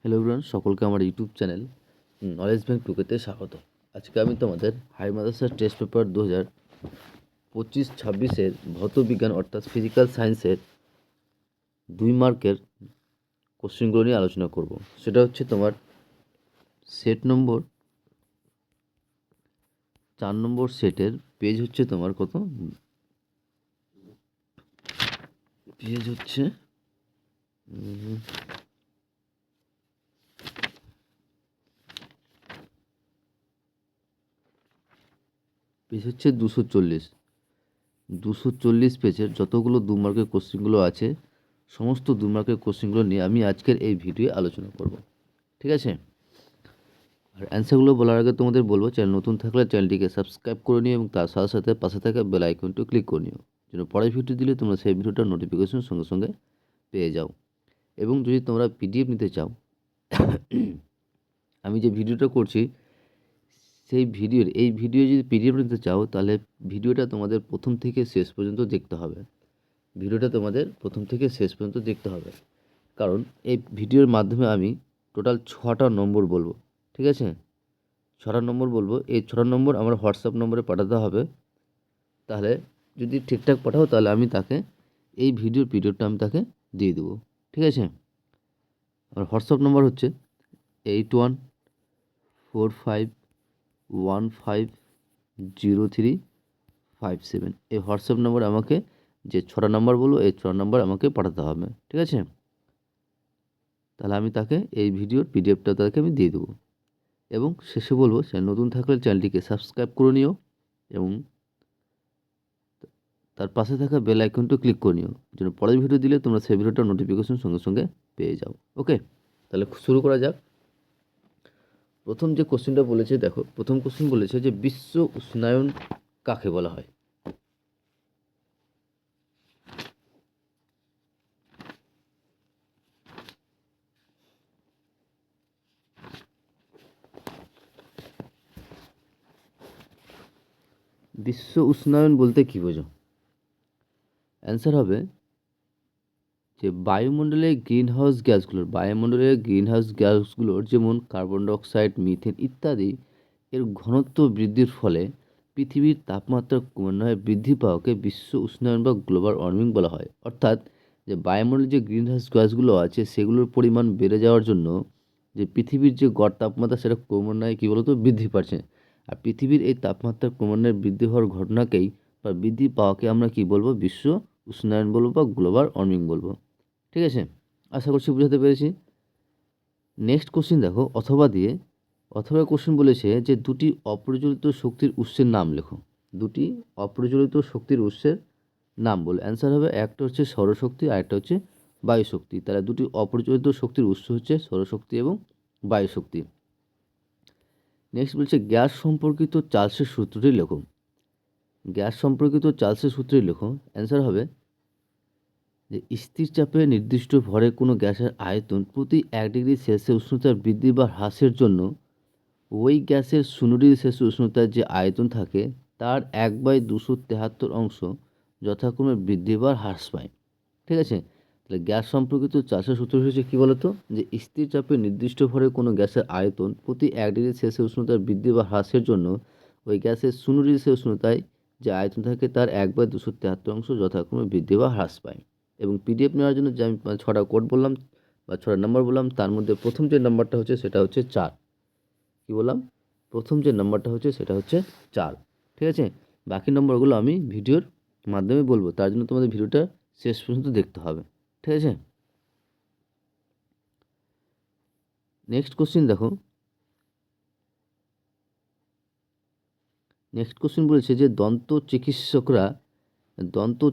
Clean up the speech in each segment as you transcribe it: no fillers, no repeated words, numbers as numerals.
Hello everyone, সকলকে আমার YouTube channel knowledge bank টুকেতে স্বাগত। আজকে আমি তোমাদের হাই মাদ্রাসার টেস্ট পেপার 2025-26 ভৌত বিজ্ঞান অর্থাৎ ফিজিক্যাল সায়েন্সের 2 মার্কের কোশ্চেনগুলো নিয়ে আলোচনা করব। সেটা হচ্ছে তোমার সেট নম্বর 4 নম্বর সেটের পেজ হচ্ছে তোমার কত? পেজ হচ্ছে পেজ হচ্ছে 240 পেজের যতগুলো 2 মার্কের কোশ্চেনগুলো আছে সমস্ত 2 মার্কের কোশ্চেনগুলো নিয়ে আমি আজকের এই ভিডিও আলোচনা করব। ঠিক আছে? আর অ্যান্সারগুলো বলার আগে তোমাদের বলবো, চ্যানেল নতুন থাকলে চ্যানেলটিকে সাবস্ক্রাইব করে নিও এবং তার সাথে সাথে পাশে থাকা বেল আইকনটি ক্লিক করে নিও, যেন পরের ভিডিও দিলে তোমরা সেই ভিডিওটার নোটিফিকেশন সঙ্গে সঙ্গে পেয়ে যাও। এবং যদি তোমরা পিডিএফ নিতে চাও, আমি যে ভিডিওটা করছি সেই এই ভিডিও যদি পিডিএফ নিতে চাও তাহলে ভিডিওটা তোমাদের প্রথম থেকে শেষ পর্যন্ত দেখতে হবে। কারণ এই ভিডিওর মাধ্যমে আমি টোটাল 6টা নম্বর বলবো। ঠিক আছে? 6টা নম্বর বলবো। এই 6টা নম্বর আমার হোয়াটসঅ্যাপ নম্বরে পাঠাতে হবে। তাহলে যদি ঠিকঠাক পাঠাও তাহলে আমি তাকে এই পিডিএফটা আমি তাকে দিয়ে দেবো। ঠিক আছে? আমার হোয়াটসঅ্যাপ নম্বর হচ্ছে 8145150357। এই হোয়াটসঅ্যাপ নম্বরে আমাকে যে 6টা নম্বর বলবো এই 6টা নম্বর আমাকে পাঠাতে হবে। ঠিক আছে? তাহলে আমি তাকে এই পিডিএফটা তাকে আমি দিয়ে দেবো। এবং শেষে বলবো, চ্যানেল নতুন থাকলে চ্যানেলটিকে সাবস্ক্রাইব করে নিও এবং তার পাশে থাকা বেল আইকনটা ক্লিক করে নিও, যেন পরের ভিডিও দিলে তোমরা সেই ভিডিওটার নোটিফিকেশন সঙ্গে সঙ্গে পেয়ে যাও। ওকে, তাহলে শুরু করা যাক। প্রথম যে কোশ্চেনটা বলেছে, দেখো প্রথম কোশ্চেন বলেছে যে বিশ্ব উষ্ণায়ন কাকে বলা হয়? বিশ্ব উষ্ণায়ন বলতে কী বোঝো? অ্যান্সার হবে যে বায়ুমণ্ডলের গ্রিনহাউস গ্যাসগুলোর যেমন কার্বন ডাইঅক্সাইড, মিথেন ইত্যাদি এর ঘনত্ব বৃদ্ধির ফলে পৃথিবীর তাপমাত্রা ক্রমান্বয়ে বৃদ্ধি পাওয়াকে বিশ্ব উষ্ণায়ন বা গ্লোবাল ওয়ার্মিং বলা হয়। অর্থাৎ যে বায়ুমণ্ডলে যে গ্রিনহাউস গ্যাসগুলো আছে সেগুলোর পরিমাণ বেড়ে যাওয়ার জন্য যে পৃথিবীর যে গড় তাপমাত্রা সেটা ক্রমান্বয়ে কী বলতো বৃদ্ধি পাচ্ছে। আর পৃথিবীর এই তাপমাত্রা ক্রমান্বয়ে বৃদ্ধি হওয়ার ঘটনাকেই বা বৃদ্ধি পাওয়াকে আমরা কী বলবো? বিশ্ব উষ্ণায়ন বলবো বা গ্লোবাল ওয়ার্মিং বলবো। ঠিক আছে? আশা করছি বুঝাতে পেরেছি। নেক্সট কোশ্চেন দেখো, অথবা কোশ্চেন বলেছে যে দুটি অপ্রজ্বলিত শক্তির উৎসের নাম লেখো। দুটি অপ্রজ্বলিত শক্তির উৎসের নাম বলে। অ্যান্সার হবে একটা হচ্ছে সৌরশক্তি আর একটা হচ্ছে বায়ুশক্তি। তাহলে দুটি অপ্রজ্বলিত শক্তির উৎস হচ্ছে সৌরশক্তি এবং বায়ুশক্তি। নেক্সট বলছে গ্যাস সম্পর্কিত চার্লসের সূত্রটি লেখো। অ্যান্সার হবে যে স্থির চাপে নির্দিষ্ট ভরে কোনো গ্যাসের আয়তন প্রতি 1 ডিগ্রি সেলসিয়াস উষ্ণতার বৃদ্ধি বা হ্রাসের জন্য ওই গ্যাসের 0 ডিগ্রি সেলসিয়াস উষ্ণতার যে আয়তন থাকে তার 1/273 অংশ যথাক্রমে বৃদ্ধি বা হ্রাস পায়। ঠিক আছে? তাহলে গ্যাস সম্পর্কিত চার্লসের সূত্র হচ্ছে কী বলতো? যে স্থির চাপে নির্দিষ্ট ভরে কোনো গ্যাসের আয়তন প্রতি 1 ডিগ্রি সেলসিয়াস উষ্ণতার বৃদ্ধি বা হ্রাসের জন্য ওই গ্যাসের 0 ডিগ্রি সেলসিয়াস উষ্ণতায় যে আয়তন থাকে তার 1/273 অংশ যথাক্রমে বৃদ্ধি বা হ্রাস পায়। এবং পিডিএফ নেওয়ার জন্য যে আমি 6টা কোড বললাম বা 6টা নাম্বার বললাম, তার মধ্যে প্রথম যে নাম্বারটা হচ্ছে সেটা হচ্ছে 4। কী বললাম? প্রথম যে নাম্বারটা হচ্ছে সেটা হচ্ছে 4। ঠিক আছে? বাকি নম্বরগুলো আমি ভিডিওর মাধ্যমে বলবো, তার জন্য তোমাদের ভিডিওটা শেষ পর্যন্ত দেখতে হবে। ঠিক আছে? নেক্সট কোশ্চেন দেখো। নেক্সট কোশ্চেন বলেছে যে দন্ত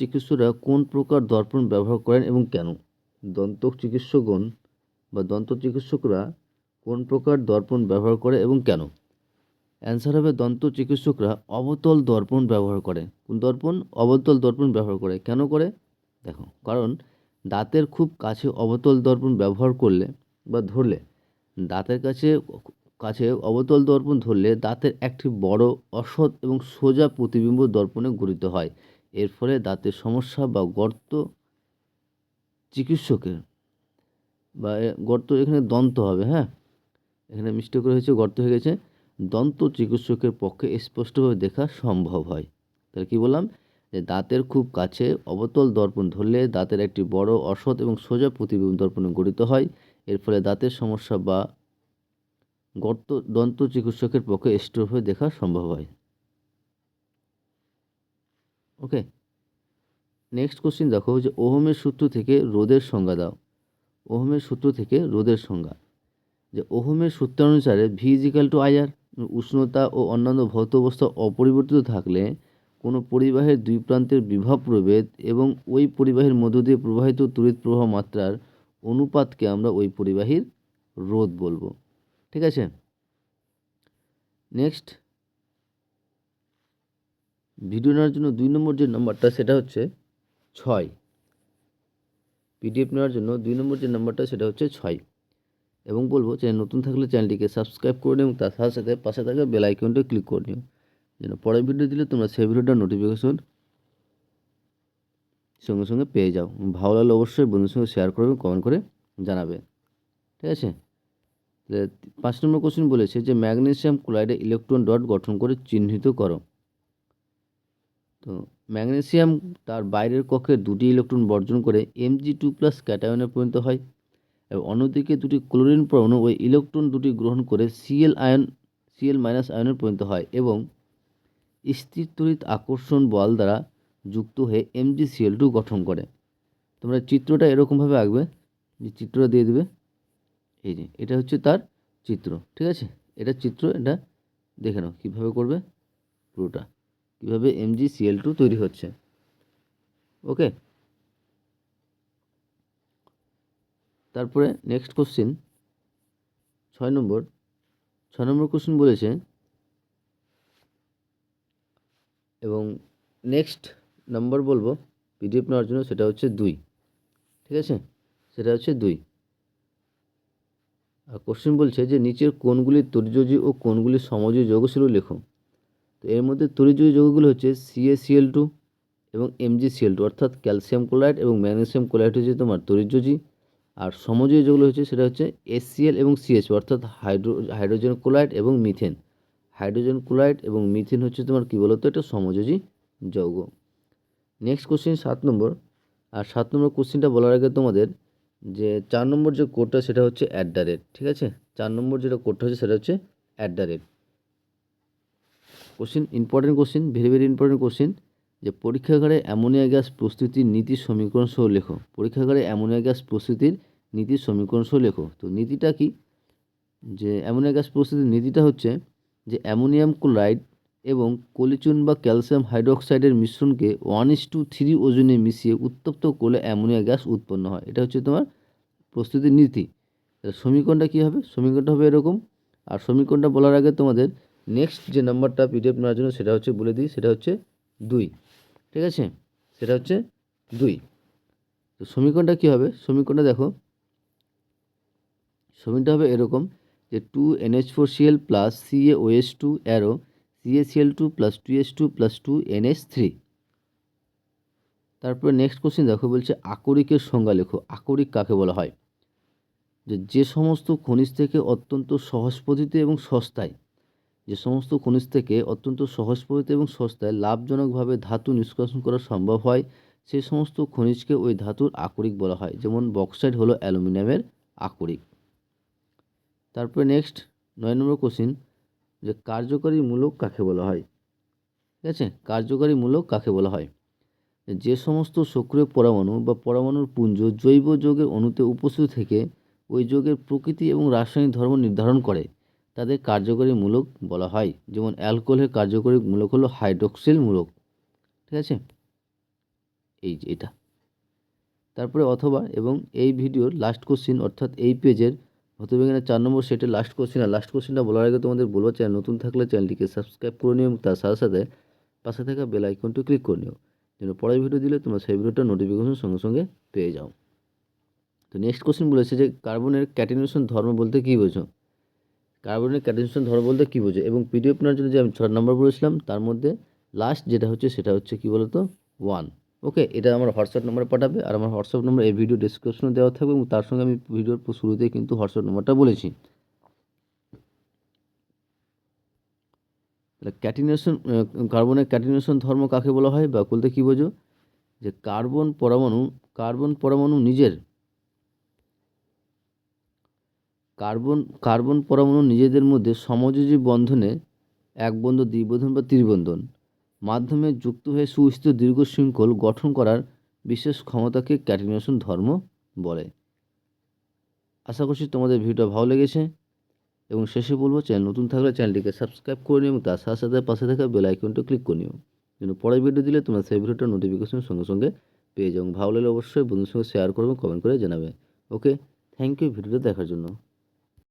চিকিৎসকরা কোন প্রকার দর্পণ ব্যবহার করেন এবং কেন? দন্ত চিকিৎসকরা কোন প্রকার দর্পণ ব্যবহার করে এবং কেন? অ্যান্সার হবে দন্ত চিকিৎসকরা অবতল দর্পণ ব্যবহার করে। কোন দর্পণ? অবতল দর্পণ ব্যবহার করে। কেন করে? দেখো, কারণ দাঁতের খুব কাছে অবতল দর্পণ ব্যবহার করলে বা ধরলে দাঁতের কাছে অবতল দর্পণ ধরলে দাঁতের একটি বড় অসৎ এবং সোজা প্রতিবিম্ব দর্পণে গঠিত হয়। এর ফলে দাঁতের সমস্যা বা গর্ত চিকিৎসকের বা গর্ত এখানে দন্ত হবে, হ্যাঁ, এখানে মিস্টেক করে হয়েছে, গর্ত হয়ে গেছে। দন্ত চিকিৎসকের পক্ষে স্পষ্টভাবে দেখা সম্ভব হয়। তাহলে কী বললাম, যে দাঁতের খুব কাছে অবতল দর্পণ ধরলে দাঁতের একটি বড় অসৎ এবং সোজা প্রতিবিম্ব দর্পণে গঠিত হয়। এর ফলে দাঁতের সমস্যা বা গর্ত দন্ত চিকিৎসকের পক্ষে স্পষ্টভাবে দেখা সম্ভব হয়। ওকে, নেক্সট কোশ্চিন দেখো, যে ওহমের সূত্র থেকে রোদের সংজ্ঞা দাও। ওহমের সূত্র থেকে রোদের সংজ্ঞা, যে ওহমের সূত্রানুসারে ভি ইজিক্যাল টু আইআর, উষ্ণতা ও অন্যান্য ভৌত অবস্থা অপরিবর্তিত থাকলে কোনো পরিবাহের দুই প্রান্তের বিভব প্রভেদ এবং ওই পরিবাহের মধ্য দিয়ে প্রবাহিত তড়িৎ প্রবাহ মাত্রার অনুপাতকে আমরা ওই পরিবাহীর রোধ বলবো। ঠিক আছে, নেক্সট ভিডিও নেওয়ার জন্য 2 নম্বর যে নাম্বারটা সেটা হচ্ছে 6। পিডিএফ নেওয়ার জন্য 2 নম্বর যে নাম্বারটা সেটা হচ্ছে 6। এবং বলবো চ্যানেল নতুন থাকলে চ্যানেলটিকে সাবস্ক্রাইব করে নিও এবং তার সাথে সাথে পাশে থাকা বেল আইকনটা ক্লিক করে নিও, যেন পরের ভিডিও দিলে তোমরা সেই ভিডিওটার নোটিফিকেশন সঙ্গে সঙ্গে পেয়ে যাও। ভালো লাগলে অবশ্যই বন্ধুদের সঙ্গে শেয়ার করবে, কমেন্ট করে জানাবে। ঠিক আছে, 5 নম্বর কোশ্চেন বলেছে যে ম্যাগনেসিয়াম ক্লোরাইডে ইলেকট্রন ডট গঠন করে চিহ্নিত করো। তো ম্যাগনেসিয়াম তার বাইরের কক্ষে 2টি ইলেকট্রন বর্জন করে Mg2+ ক্যাটায়নে পরিণত হয় এবং অন্যদিকে 2টি ক্লোরিন পরমাণু ওই ইলেকট্রন 2টি গ্রহণ করে Cl আয়নে পরিণত হয় এবং স্থির তড়িৎ আকর্ষণ বল দ্বারা যুক্ত হয়ে MgCl2 গঠন করে। তোমরা চিত্রটা এরকমভাবে আঁকবে, যে চিত্রটা দিয়ে দেবে, এই যে এটা হচ্ছে তার চিত্র। ঠিক আছে, এটা চিত্র, এটা দেখে নাও কীভাবে করবে পুরোটা, কীভাবে MgCl2 তৈরি হচ্ছে। ওকে, তারপরে নেক্সট কোশ্চিন 6 নম্বর কোশ্চিন বলেছে, এবং নেক্সট নাম্বার বলবো পিডিএফ নেওয়ার জন্য সেটা হচ্ছে 2। ঠিক আছে, সেটা হচ্ছে 2। আর কোশ্চিন বলছে যে নিচের কোনগুলির তড়িৎযোজী ও কোনগুলির সমযোজী যৌগ ছিল লেখো। তো এর মধ্যে তড়িৎযোজী যৌগগুলো হচ্ছে CaCl2 এবং MgCl2, অর্থাৎ ক্যালসিয়াম ক্লোরাইড এবং ম্যাগনেসিয়াম ক্লোরাইড হচ্ছে তোমার তড়িৎযোজী। আর সমযোজী যেগুলো হচ্ছে সেটা হচ্ছে HCl এবং CH2, অর্থাৎ হাইড্রোজেন ক্লোরাইড এবং মিথেন। হাইড্রোজেন ক্লোরাইড এবং মিথেন হচ্ছে তোমার কী বলতো, এটা সমযোজী যৌগ। নেক্সট কোশ্চিন 7 নম্বর। আর 7 নম্বর কোশ্চিনটা বলার আগে তোমাদের যে 4 নম্বর যে কোডটা সেটা হচ্ছে @। ঠিক আছে, 4 নম্বর যেটা কোডটা হচ্ছে সেটা হচ্ছে @। Question important question, very very important question, যে পরীক্ষাগারে অ্যামোনিয়া গ্যাস প্রস্তুতির নীতির সমীকরণ সহ লেখো। পরীক্ষাগারে অ্যামোনিয়া গ্যাস প্রস্তুতির নীতির সমীকরণ সহ লেখো। তো নীতিটা কি, যে অ্যামোনিয়া গ্যাস প্রস্তুতির নীতিটা হচ্ছে যে অ্যামোনিয়াম ক্লোরাইড এবং কলিচুন বা ক্যালসিয়াম হাইড্রোক্সাইডের মিশ্রণকে 1:3 ওজনে মিশিয়ে উত্তপ্ত করলে অ্যামোনিয়া গ্যাস উৎপন্ন হয়। এটা হচ্ছে তোমার প্রস্তুতির নীতি। সমীকরণটা কী হবে, সমীকরণটা হবে এরকম। আর সমীকরণটা বলার আগে তোমাদের নেক্সট যে নাম্বারটা পিডিএফ নেওয়ার জন্য সেটা হচ্ছে বলে দিই, সেটা হচ্ছে 2। ঠিক আছে, সেটা হচ্ছে 2। তো সমীকরণটা কী হবে, সমীকরণটা দেখো, সমীকরণটা হবে এরকম, যে 2NH4Cl plus CaOH2 arrow CaCl2 plus 2H2 plus 2NH3। তারপরে নেক্সট কোশ্চেন দেখো, বলছে আকরিকের সংজ্ঞা লেখো। আকরিক কাকে বলা হয়, যে সমস্ত খনিজ থেকে অত্যন্ত সহজ পদ্ধতিতে এবং সস্তায়, যে সমস্ত খনিজ থেকে অত্যন্ত সহজ পদ্ধতিতে এবং সস্তায় লাভজনকভাবে ধাতু নিষ্কাশন করা সম্ভব হয়, সেই সমস্ত খনিজকে ওই ধাতুর আকরিক বলা হয়। যেমন বক্সাইট হলো অ্যালুমিনিয়ামের আকরিক। তারপরে নেক্সট 9 নম্বর কোশ্চিন, যে কার্যকরী মূলক কাকে বলা হয়। ঠিক আছে, কার্যকরী মূলক কাকে বলা হয়, যে সমস্ত সক্রিয় পরমাণু বা পরমাণুর পুঞ্জ জৈব যৌগের অণুতে উপস্থিত থেকে ওই যৌগের প্রকৃতি এবং রাসায়নিক ধর্ম নির্ধারণ করে তাদের কার্যকরী মূলক বলা হয়। যেমন অ্যালকোহলের কার্যকরী মূলক হলো হাইড্রোক্সিল মূলক। ঠিক আছে, এই যে এটা। তারপরে অথবা এবং এই ভিডিওর লাস্ট কোশ্চিন, অর্থাৎ এই পেজের ভৌতবিজ্ঞানের 4 নম্বর সেটের লাস্ট কোশ্চিন। আর লাস্ট কোশ্চিনটা বলার আগে তোমাদের বলবো, চ্যানেল নতুন থাকলে চ্যানেলটিকে সাবস্ক্রাইব করে নিও এবং তার সাথে সাথে পাশে থাকা বেল আইকনটি ক্লিক করে নিও, যেন পরের ভিডিও দিলে তোমরা সেই ভিডিওটা নোটিফিকেশন সঙ্গে সঙ্গে পেয়ে যাও। তো নেক্সট কোশ্চিন বলেছে যে কার্বনের ক্যাটিনেশন ধর্ম বলতে কী বোঝো। কার্বনের ক্যাটিনেশন ধর্ম বলতে কী বোঝো, এবং পিডিএফ নেওয়ার জন্য যে আমি 6 নম্বর বলেছিলাম তার মধ্যে লাস্ট যেটা হচ্ছে সেটা হচ্ছে কী বলতো 1। ওকে, এটা আমার হোয়াটসঅ্যাপ নম্বরে পাঠাবে, আর আমার হোয়াটসঅ্যাপ নম্বর এই ভিডিও ডেসক্রিপশনে দেওয়া থাকবে, এবং তার সঙ্গে আমি ভিডিওর শুরুতেই কিন্তু হোয়াটসঅ্যাপ নম্বরটা বলেছি। তাহলে কার্বনের ক্যাটিনেশন ধর্ম কাকে বলা হয় বা বলতে কী বোঝো? যে কার্বন পরমাণু কার্বন পরমাণু নিজেদের মধ্যে সমযোজী বন্ধনে এক বন্ধন, দ্বিবন্ধন বা ত্রিবন্ধন মাধ্যমে যুক্ত হয়ে সুস্থির দীর্ঘ শৃঙ্খল গঠন করার বিশেষ ক্ষমতাকে ক্যাটিনেশন ধর্ম বলে। আশা করছি তোমাদের ভিডিওটা ভালো লেগেছে, এবং শেষে বলবো, চ্যানেল নতুন থাকলে চ্যানেলটিকে সাবস্ক্রাইব করে নিও, এবং তার সাথে সাথে পাশে থাকা বেল আইকনটা ক্লিক করে নিও, যেন পরের ভিডিও দিলে তোমরা সেই ভিডিওটার নোটিফিকেশন সঙ্গে সঙ্গে পেয়ে যাও। ভালো লাগলে অবশ্যই বন্ধুদের সঙ্গে শেয়ার করবে, কমেন্ট করে জানাবে। ওকে, থ্যাংক ইউ ভিডিওটা দেখার জন্য।